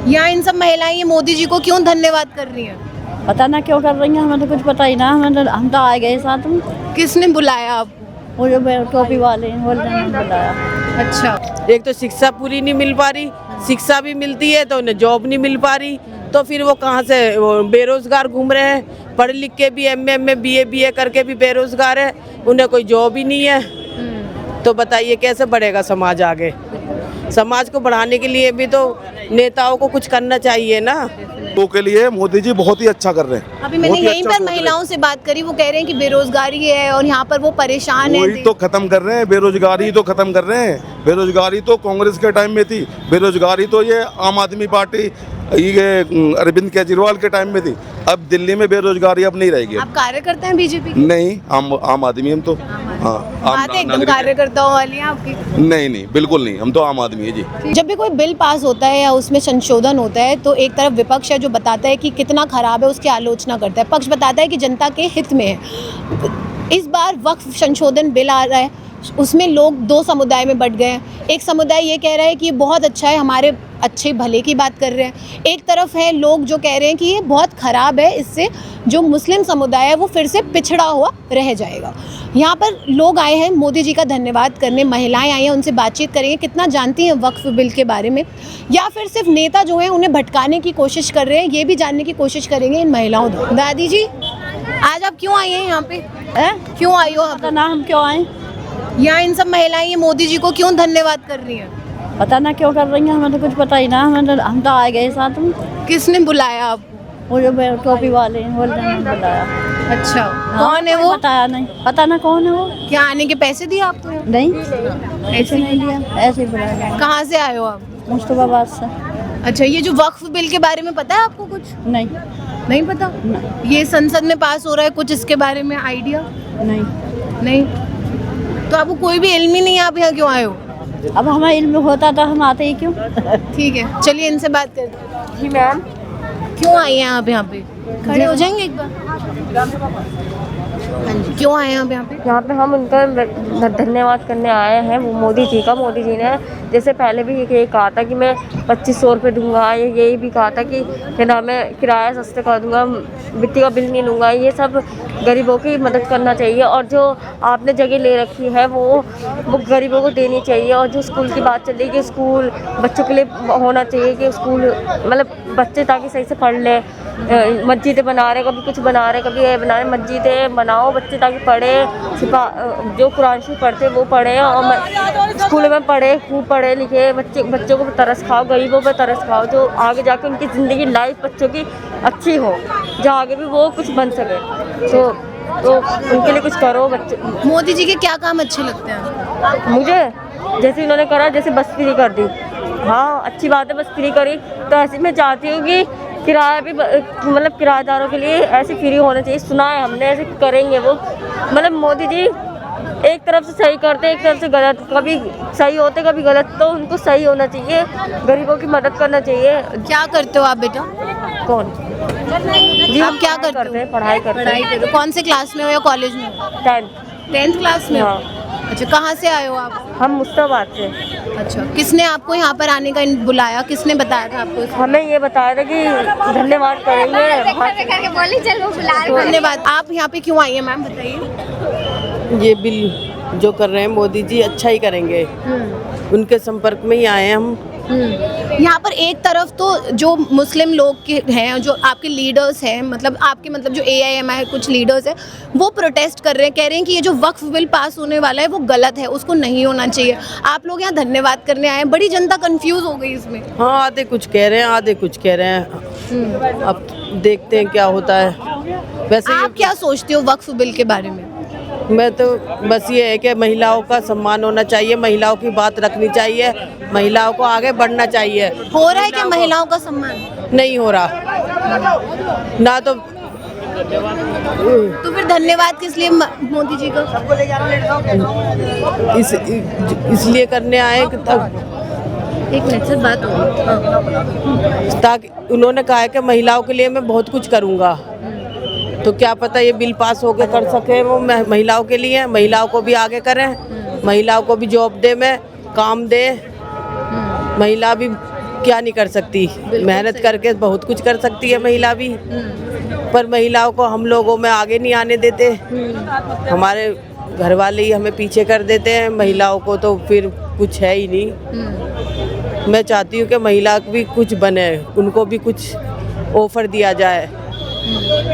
यहाँ इन सब महिलाएं ये मोदी जी को क्यों धन्यवाद कर रही हैं? पता ना क्यों कर रही हैं, हमें तो कुछ पता ही ना। हम तो आ गए साथ में। किसने बुलाया आपको? वो जो टोपी वाले हैं, बोल रहे हैं बुलाया। अच्छा, एक तो शिक्षा पूरी नहीं मिल पा रही, शिक्षा भी मिलती है तो उन्हें जॉब नहीं मिल पा रही, तो फिर वो कहाँ से वो बेरोजगार घूम रहे हैं। पढ़े लिख के भी एमए बीए करके भी बेरोजगार है, उन्हें कोई जॉब ही नहीं है। तो बताइए कैसे बढ़ेगा समाज आगे? समाज को बढ़ाने के लिए भी तो नेताओं को कुछ करना चाहिए ना। तो के लिए मोदी जी बहुत ही अच्छा कर रहे हैं। अभी मैंने बहुत ही यहीं अच्छा पर सोच रहे हैं। महिलाओं से बात करी, वो कह रहे हैं कि बेरोजगारी है और यहाँ पर वो परेशान वही है। तो खत्म कर रहे हैं, बेरोजगारी तो खत्म कर रहे हैं। बेरोजगारी तो कांग्रेस के टाइम में थी, बेरोजगारी तो ये आम आदमी पार्टी ये अरविंद केजरीवाल के टाइम में थी। अब दिल्ली में बेरोजगारी अब नहीं रहेगी। आप कार्यकर्ता हैं बीजेपी के? नहीं, आम आदमी हम तो। हाँ, बात एकदम नागरिक हैं। कार्यकर्ताओं वाली है आपकी। नहीं बिल्कुल नहीं, हम तो आम आदमी है जी। जब भी कोई बिल पास होता है या उसमें संशोधन होता है तो एक तरफ विपक्ष है जो बताता है कि कितना खराब है, उसकी आलोचना करता है। पक्ष बताता है कि जनता के हित में है। इस बार वक्फ संशोधन बिल आ रहा है, उसमें लोग दो समुदाय में बंट गए हैं। एक समुदाय ये कह रहा है कि ये बहुत अच्छा है, हमारे अच्छे भले की बात कर रहे हैं। एक तरफ है लोग जो कह रहे हैं कि ये बहुत ख़राब है, इससे जो मुस्लिम समुदाय है वो फिर से पिछड़ा हुआ रह जाएगा। यहाँ पर लोग आए हैं मोदी जी का धन्यवाद करने, महिलाएं आई हैं, उनसे बातचीत करेंगे कितना जानती हैं वक्फ बिल के बारे में, या फिर सिर्फ नेता जो हैं उन्हें भटकाने की कोशिश कर रहे हैं, ये भी जानने की कोशिश करेंगे इन महिलाओं द्वारा। दादी जी, आज आप क्यों आई हैं यहाँ पे? क्यों आई हो? पता ना हम क्यों आए, यहाँ इन सब महिलाएं ये मोदी जी को क्यों धन्यवाद कर रही हैं? पता ना क्यों कर रही हैं, हमें तो कुछ पता ही ना। हम तो आ गए साथ में। किसने बुलाया आपको? वो जो टोपी वाले हैं, बोल रहे हैं बुलाया। अच्छा, कौन है वो? बताया नहीं, पता ना कौन है वो। क्या आने के पैसे दिए आपको? नहीं, ऐसे नहीं लिया, ऐसे ही बुलाया। कहाँ से आए हो आप? मुस्तफाबाद से। अच्छा, ये जो वक्फ बिल के बारे में पता है आपको कुछ? नहीं नहीं पता? ये संसद में पास हो रहा है, कुछ इसके बारे में आइडिया? नहीं। नहीं, तो आपको कोई भी इल्म ही नहीं है, आप यहाँ क्यों आए हो? अब हमें इल्म होता तो हम आते ही क्यों। ठीक है, चलिए इनसे बात करते हैं। जी मैम, क्यों आई हैं आप यहाँ पे? खड़े हो जाएंगे एक बार? हाँ जी, क्यों आए हैं आप यहाँ पे? यहाँ पे हम उनका धन्यवाद करने आए हैं, वो मोदी जी का। मोदी जी ने जैसे पहले भी ये कहा था कि मैं 2500 रुपये दूंगा, यही भी कहा था कि मैं किराया सस्ते कर दूंगा, बिजली का बिल नहीं लूँगा। ये सब गरीबों की मदद करना चाहिए, और जो आपने जगह ले रखी है वो गरीबों को देनी चाहिए। और जो स्कूल की बात चल रही है कि स्कूल बच्चों के लिए होना चाहिए कि स्कूल मतलब बच्चे ताकि सही से पढ़ लें। मस्जिदें बना रहे, कभी कुछ बना रहे, कभी ये बना रहे। मस्जिदें बनाओ, बच्चे ताकि पढ़े, जो कुरान शरीफ पढ़ते वो पढ़े, और स्कूल में पढ़े, खूब पढ़े लिखे। बच्चों को तरस खाओ, गरीबों पर तरस खाओ, जो आगे जाके उनकी ज़िंदगी लाइफ बच्चों की अच्छी हो, जहाँ आगे भी वो कुछ बन सके। तो उनके लिए कुछ करो। बच्चे मोदी जी के क्या काम अच्छे लगते हैं? मुझे जैसे उन्होंने करा, जैसे बस फ्री कर दी, हाँ अच्छी बात है, बस फ्री करी। तो ऐसे मैं चाहती हूँ कि किराया भी मतलब किराएदारों के लिए ऐसे फ्री होना चाहिए। सुना है हमने, ऐसे करेंगे वो। मतलब मोदी जी एक तरफ से सही करते, एक तरफ से गलत, कभी सही होते कभी गलत, तो उनको सही होना चाहिए, गरीबों की मदद करना चाहिए। क्या करते हो आप बेटा? कौन जी? आप क्या करते हो? पढ़ाई करते हैं। कौन से क्लास में हो या कॉलेज में हो? 10th क्लास में हो? हाँ। अच्छा, कहाँ से आए हो आप? हम मुस्तफाबाद से। अच्छा, किसने आपको यहाँ पर आने का बुलाया, किसने बताया था आपको? हमें ये बताया था कि धन्यवाद करेंगे। धन्यवाद। आप यहाँ पे क्यों आई हैं मैम, बताइए। ये बिल जो कर रहे हैं मोदी जी अच्छा ही करेंगे, उनके संपर्क में ही आए हैं हम। यहाँ पर एक तरफ तो जो मुस्लिम लोग के हैं, जो आपके लीडर्स हैं, मतलब आपके मतलब जो AIMI कुछ लीडर्स हैं, वो प्रोटेस्ट कर रहे हैं, कह रहे हैं कि ये जो वक्फ बिल पास होने वाला है वो गलत है, उसको नहीं होना चाहिए। आप लोग यहाँ धन्यवाद करने आए हैं, बड़ी जनता कंफ्यूज हो गई इसमें। हाँ, आधे कुछ कह रहे हैं, आधे कुछ कह रहे हैं। अब देखते हैं क्या होता है। वैसे आप क्या सोचते हो वक्फ बिल के बारे में? मैं तो बस ये है कि महिलाओं का सम्मान होना चाहिए, महिलाओं की बात रखनी चाहिए, महिलाओं को आगे बढ़ना चाहिए। हो रहा है क्या महिलाओं का सम्मान? नहीं हो रहा ना, तो फिर धन्यवाद किस लिए मोदी जी का? इसलिए करने आए कि एक मिनट से बात हो, ताकि उन्होंने कहा है कि महिलाओं के लिए मैं बहुत कुछ करूँगा, तो क्या पता ये बिल पास होके कर सके वो महिलाओं के लिए, महिलाओं को भी आगे करें, महिलाओं को भी जॉब दे, में काम दे, महिला भी क्या नहीं कर सकती, मेहनत करके बहुत कुछ कर सकती है महिला भी, पर महिलाओं को हम लोगों में आगे नहीं आने देते। हमारे घर वाले ही हमें पीछे कर देते हैं, महिलाओं को तो फिर कुछ है ही नहीं। मैं चाहती हूँ कि महिला भी कुछ बने, उनको भी कुछ ऑफर दिया जाए,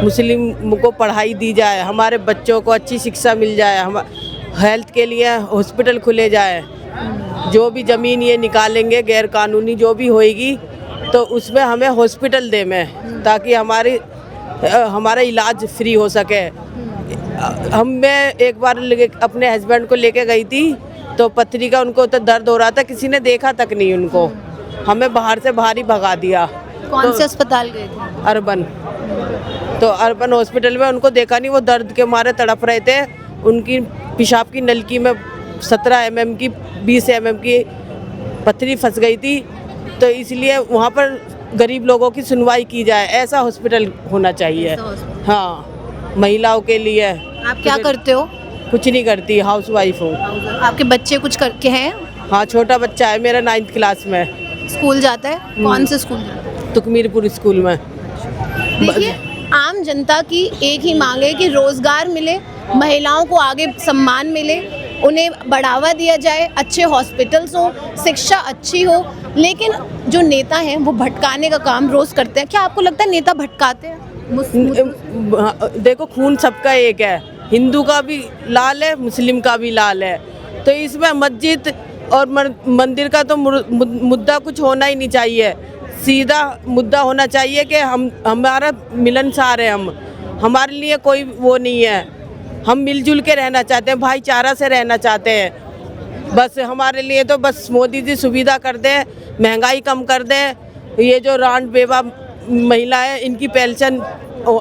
मुस्लिम को पढ़ाई दी जाए, हमारे बच्चों को अच्छी शिक्षा मिल जाए, हम हेल्थ के लिए हॉस्पिटल खुले जाए। जो भी ज़मीन ये निकालेंगे गैर कानूनी जो भी होएगी तो उसमें हमें हॉस्पिटल दे में, ताकि हमारा इलाज फ्री हो सके। मैं एक बार अपने हस्बैंड को लेके गई थी तो पथरी का उनको तो दर्द हो रहा था, किसी ने देखा तक नहीं उनको, हमें बाहर से बाहर ही भगा दिया। कौन से अस्पताल गए थे? अर्बन, तो अर्बन हॉस्पिटल में उनको देखा नहीं, वो दर्द के मारे तड़प रहे थे। उनकी पेशाब की नलकी में 17 mm की 20 mm की पथरी फंस गई थी, तो इसलिए वहाँ पर गरीब लोगों की सुनवाई की जाए, ऐसा हॉस्पिटल होना चाहिए। हाँ, महिलाओं के लिए। आप क्या करते हो? कुछ नहीं करती, हाउस वाइफ हूँ। आपके बच्चे कुछ करके हैं? हाँ, छोटा बच्चा है मेरा 9th क्लास में। स्कूल जाता है? कौन से स्कूल जाता है? तुकमीरपुर स्कूल में। देखिए, आम जनता की एक ही मांग है कि रोजगार मिले, महिलाओं को आगे सम्मान मिले, उन्हें बढ़ावा दिया जाए, अच्छे हॉस्पिटल्स हो, शिक्षा अच्छी हो। लेकिन जो नेता हैं वो भटकाने का काम रोज करते हैं। क्या आपको लगता है नेता भटकाते हैं? देखो, खून सबका एक है, हिंदू का भी लाल है, मुस्लिम का भी लाल है, तो इसमें मस्जिद और मंदिर का तो मुद्दा कुछ होना ही नहीं चाहिए। सीधा मुद्दा होना चाहिए कि हमारा मिलनसार है, हमारे लिए कोई वो नहीं है, हम मिलजुल के रहना चाहते हैं, भाईचारा से रहना चाहते हैं। बस हमारे लिए तो बस मोदी जी सुविधा कर दें, महंगाई कम कर दें, ये जो रांड बेवा महिला है इनकी पेंशन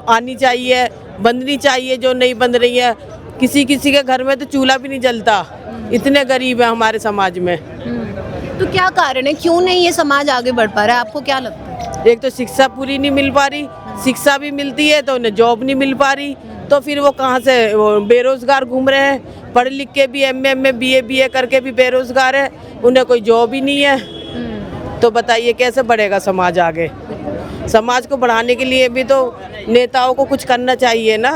आनी चाहिए, बंधनी चाहिए जो नहीं बंध रही है। किसी किसी के घर में तो चूल्हा भी नहीं जलता, इतने गरीब है हमारे समाज में। तो क्या कारण है, क्यों नहीं ये समाज आगे बढ़ पा रहा है? आपको क्या लगता है? एक तो शिक्षा पूरी नहीं मिल पा रही, शिक्षा भी मिलती है तो उन्हें जॉब नहीं मिल पा रही, तो फिर वो कहाँ से, वो बेरोजगार घूम रहे हैं। पढ़ लिख के भी MA BA करके भी बेरोजगार है, उन्हें कोई जॉब ही नहीं है। तो बताइए कैसे बढ़ेगा समाज आगे? समाज को बढ़ाने के लिए भी तो नेताओं को कुछ करना चाहिए ना।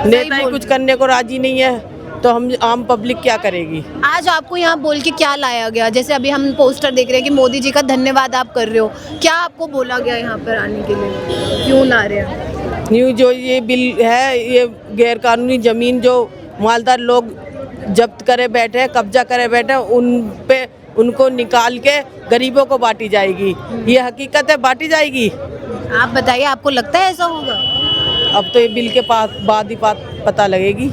नेता ही कुछ करने को राजी नहीं है तो हम आम पब्लिक क्या करेगी? आज आपको यहाँ बोल के क्या लाया गया? जैसे अभी हम पोस्टर देख रहे हैं कि मोदी जी का धन्यवाद आप कर रहे हो, क्या आपको बोला गया यहाँ पर आने के लिए? क्यों ला रहे हैं? न्यू जो ये बिल है, ये गैर कानूनी ज़मीन जो मालदार लोग जब्त करे बैठे, कब्जा करे बैठे, उन पे उनको निकाल के गरीबों को बांटी जाएगी। ये हकीकत है, बांटी जाएगी। आप बताइए, आपको लगता है ऐसा होगा? अब तो ये बिल के बाद ही पता लगेगी।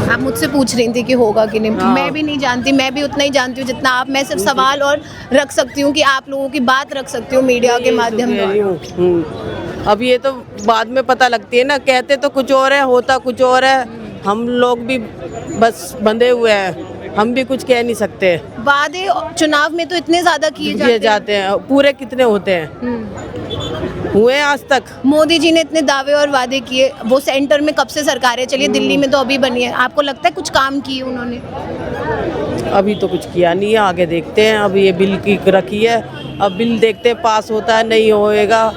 आप मुझसे पूछ रही थी कि होगा कि नहीं। हाँ। मैं भी नहीं जानती, मैं भी उतना ही जानती हूँ जितना आप। मैं सिर्फ सवाल और रख सकती हूँ कि आप लोगों की बात रख सकती हूँ मीडिया के माध्यम से। अब ये तो बाद में पता लगती है ना, कहते तो कुछ और है, होता कुछ और है। हम लोग भी बस बंधे हुए हैं, हम भी कुछ कह नहीं सकते। वादे चुनाव में तो इतने ज्यादा किए जाते हैं, पूरे कितने होते हैं? हुए आज तक? मोदी जी ने इतने दावे और वादे किए, वो सेंटर में कब से सरकार है, चलिए दिल्ली में तो अभी बनी है, आपको लगता है कुछ काम किए उन्होंने? अभी तो कुछ किया नहीं है, आगे देखते हैं। अब ये बिल की रखी है, अब बिल देखते हैं पास होता है नहीं होएगा,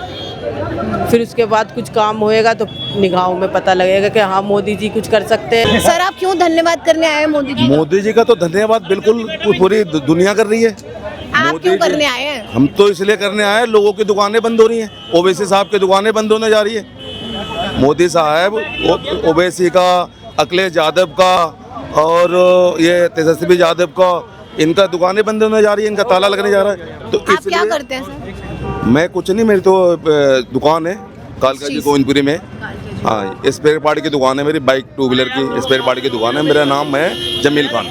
फिर उसके बाद कुछ काम होएगा तो निगाहों में पता लगेगा कि हाँ मोदी जी कुछ कर सकते हैं। सर, आप क्यों धन्यवाद करने आए हैं मोदी जी? मोदी जी का तो धन्यवाद बिल्कुल पूरी दुनिया कर रही है। आप क्यों करने आए हैं? हम तो इसलिए करने आए हैं, लोगों की दुकानें बंद हो रही हैं, ओवैसी साहब की दुकानें बंद होने जा रही है। मोदी साहब ओवैसी का, अखिलेश यादव का और ये तेजस्वी यादव का, इनका दुकानें बंद होने जा रही है, इनका ताला लगने जा रहा है। तो आप क्या करते हैं सर? मैं कुछ नहीं, मेरी तो दुकान है कालका जी गोविंदपुरी में। हाँ, स्पेयर पार्ट की दुकान है मेरी, बाइक 2 व्हीलर की स्पेयर पार्ट की दुकान है। मेरा नाम है जमील खान।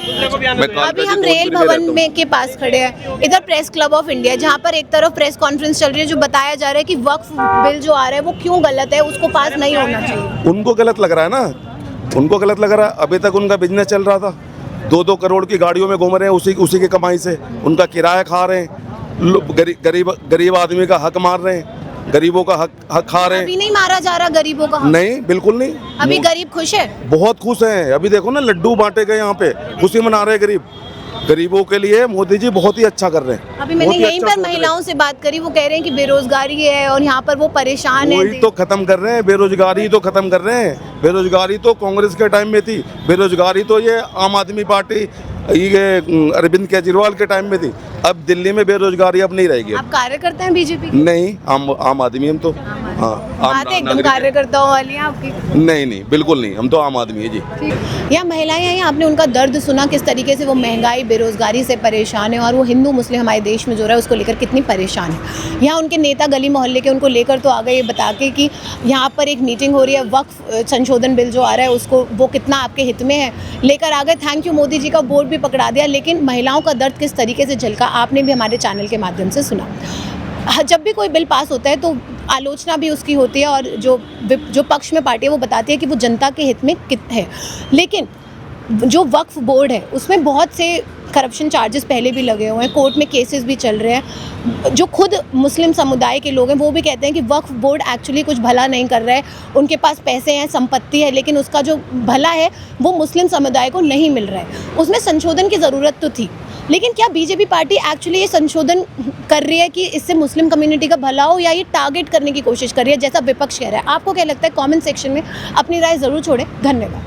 अभी हम रेल भवन में के पास खड़े हैं, इधर प्रेस क्लब ऑफ इंडिया, जहाँ पर एक तरफ प्रेस कॉन्फ्रेंस चल रही है जो बताया जा रहा है कि वक्फ बिल जो आ रहा है वो क्यों गलत है, उसको पास नहीं होना चाहिए। उनको गलत लग रहा है ना, उनको गलत लग रहा है। अभी तक उनका बिजनेस चल रहा था, 2-2 करोड़ की गाड़ियों में घूम रहे हैं, उसी की कमाई से उनका किराया खा रहे हैं। गरीब आदमी का हक मार रहे हैं, गरीबों का हक खा रहे हैं। अभी नहीं मारा जा रहा गरीबों का हक? नहीं, बिल्कुल नहीं। अभी गरीब खुश है, बहुत खुश हैं। अभी देखो ना, लड्डू बांटे गए यहाँ पे, खुशी मना रहे हैं गरीब। गरीबों के लिए मोदी जी बहुत ही अच्छा कर रहे हैं। अभी मैंने बहुत ही यहीं अच्छा पर सोच रहे हैं। महिलाओं से बात करी, वो कह रहे हैं कि बेरोजगारी है और यहाँ पर वो परेशान वही है। तो खत्म कर रहे हैं, बेरोजगारी तो खत्म कर रहे हैं। बेरोजगारी तो कांग्रेस के टाइम में थी, बेरोजगारी तो ये आम आदमी पार्टी ये अरविंद केजरीवाल के टाइम में थी। अब दिल्ली में बेरोजगारी अब नहीं रहेगी। आप कार्यकर्ता हैं बीजेपी? नहीं, आम आदमी हम तो। हाँ, बात है एकदम नागरिक हैं। कार्यकर्ताओं वाली है आपकी। नहीं बिल्कुल नहीं, हम तो आम आदमी है जी। यहाँ महिलाएं आई, आपने उनका दर्द सुना, किस तरीके से वो महंगाई बेरोजगारी से परेशान है और वो हिंदू मुस्लिम हमारे देश में जो रहा है उसको लेकर कितनी परेशान है। यहाँ उनके नेता गली मोहल्ले के उनको लेकर तो आ गए, ये बता के कि यहाँ पर एक मीटिंग हो रही है, वक्फ संशोधन बिल जो आ रहा है उसको वो कितना आपके हित में है, लेकर आ गए। थैंक यू मोदी जी का बोर्ड भी पकड़ा दिया। लेकिन महिलाओं का दर्द किस तरीके से झलका आपने भी हमारे चैनल के माध्यम से सुना। जब भी कोई बिल पास होता है तो आलोचना भी उसकी होती है और जो पक्ष में पार्टी है वो बताती है कि वो जनता के हित में है। लेकिन जो वक्फ बोर्ड है उसमें बहुत से करप्शन चार्जेस पहले भी लगे हुए हैं, कोर्ट में केसेस भी चल रहे हैं। जो खुद मुस्लिम समुदाय के लोग हैं वो भी कहते हैं कि वक्फ बोर्ड एक्चुअली कुछ भला नहीं कर रहा है। उनके पास पैसे हैं, संपत्ति है, लेकिन उसका जो भला है वो मुस्लिम समुदाय को नहीं मिल रहा है। उसमें संशोधन की ज़रूरत तो थी, लेकिन क्या बीजेपी पार्टी एक्चुअली ये संशोधन कर रही है कि इससे मुस्लिम कम्युनिटी का भला हो, या ये टारगेट करने की कोशिश कर रही है जैसा विपक्ष कह रहा है? आपको क्या लगता है? कमेंट सेक्शन में अपनी राय ज़रूर छोड़ें। धन्यवाद।